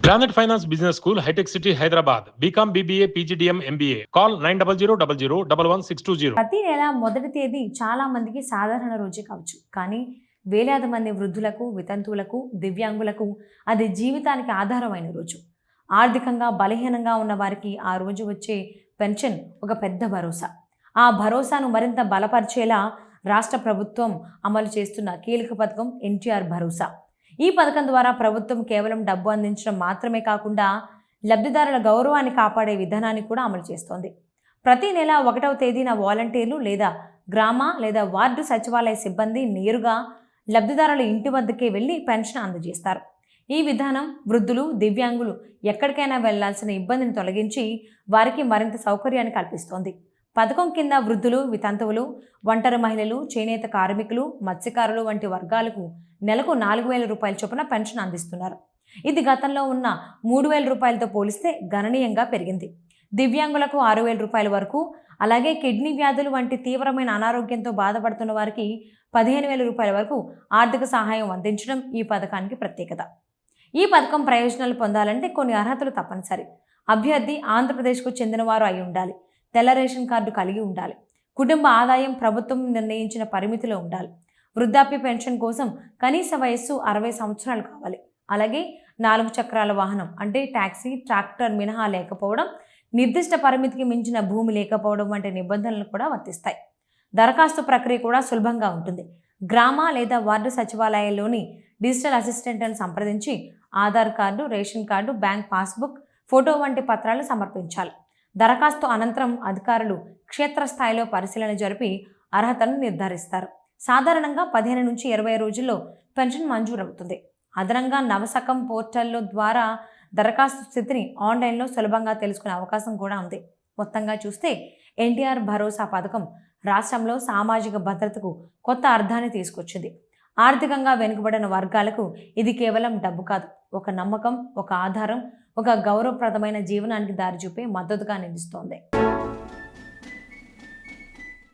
Granite Finance Business School, High-Tech City, Hyderabad. BCom, BBA, PGDM, MBA. Call 90000 11620. ప్రతి నెల మొదటి తేదీ చాలా మందికి సాధారణ రోజే కావచ్చు, కానీ వేలాది మంది వృద్ధులకు, వితంతువులకు, దివ్యాంగులకు అది జీవితానికి ఆధారమైన రోజు. ఆర్థికంగా బలహీనంగా ఉన్న వారికి ఆ రోజు వచ్చే పెన్షన్ ఒక పెద్ద భరోసా. ఆ భరోసాను మరింత బలపరిచేలా రాష్ట్ర ప్రభుత్వం అమలు చేస్తున్న కీలక పథకం ఎన్టీఆర్ భరోసా. ఈ పథకం ద్వారా ప్రభుత్వం కేవలం డబ్బు అందించడం మాత్రమే కాకుండా లబ్ధిదారుల గౌరవాన్ని కాపాడే విధానాన్ని కూడా అమలు చేస్తోంది. ప్రతి నెల 1వ తేదీన వాలంటీర్లు లేదా గ్రామ లేదా వార్డు సచివాలయ సిబ్బంది నేరుగా లబ్ధిదారుల ఇంటి వద్దకే వెళ్లి పెన్షన్ అందజేస్తారు. ఈ విధానం వృద్ధులు, దివ్యాంగులు ఎక్కడికైనా వెళ్లాల్సిన ఇబ్బందిని తొలగించి వారికి మరింత సౌకర్యాన్ని కల్పిస్తోంది. పథకం కింద వృద్ధులు, వితంతువులు, ఒంటరి మహిళలు, చేనేత కార్మికులు, మత్స్యకారులు వంటి వర్గాలకు నెలకు 4,000 రూపాయల చొప్పున పెన్షన్ అందిస్తున్నారు. ఇది గతంలో ఉన్న 3,000 రూపాయలతో పోలిస్తే గణనీయంగా పెరిగింది. దివ్యాంగులకు 6,000 రూపాయల వరకు, అలాగే కిడ్నీ వ్యాధులు వంటి తీవ్రమైన అనారోగ్యంతో బాధపడుతున్న వారికి 15,000 రూపాయల వరకు ఆర్థిక సహాయం అందించడం ఈ పథకానికి ప్రత్యేకత. ఈ పథకం ప్రయోజనాలు పొందాలంటే కొన్ని అర్హతలు తప్పనిసరి. అభ్యర్థి ఆంధ్రప్రదేశ్కు చెందినవారు అయి ఉండాలి. తెల్ల రేషన్ కార్డు కలిగి ఉండాలి. కుటుంబ ఆదాయం ప్రభుత్వం నిర్ణయించిన పరిమితిలో ఉండాలి. వృద్ధాప్య పెన్షన్ కోసం కనీస వయస్సు 60 సంవత్సరాలు కావాలి. అలాగే 4 చక్రాల వాహనం అంటే టాక్సీ, ట్రాక్టర్ మినహా లేకపోవడం, నిర్దిష్ట పరిమితికి మించిన భూమి లేకపోవడం వంటి నిబంధనలు కూడా వర్తిస్తాయి. దరఖాస్తు ప్రక్రియ కూడా సులభంగా ఉంటుంది. గ్రామ లేదా వార్డు సచివాలయాల్లోని డిజిటల్ అసిస్టెంట్ను సంప్రదించి Aadhaar card, ration card, bank passbook, photo వంటి పత్రాలు సమర్పించాలి. దరఖాస్తు అనంతరం అధికారులు క్షేత్రస్థాయిలో పరిశీలన జరిపి అర్హతను నిర్ధారిస్తారు. సాధారణంగా 15 నుంచి 20 రోజుల్లో పెన్షన్ మంజూరవుతుంది. అదనంగా నవశకం పోర్టల్లో ద్వారా దరఖాస్తు స్థితిని ఆన్లైన్లో సులభంగా తెలుసుకునే అవకాశం కూడా ఉంది. మొత్తంగా చూస్తే ఎన్టీఆర్ భరోసా పథకం రాష్ట్రంలో సామాజిక భద్రతకు కొత్త అర్థాన్ని తీసుకొచ్చింది. ఆర్థికంగా వెనుకబడిన వర్గాలకు ఇది కేవలం డబ్బు కాదు, ఒక నమ్మకం, ఒక ఆధారం, ఒక గౌరవప్రదమైన జీవనానికి దారి చూపే మద్దతుగా నిలుస్తోంది.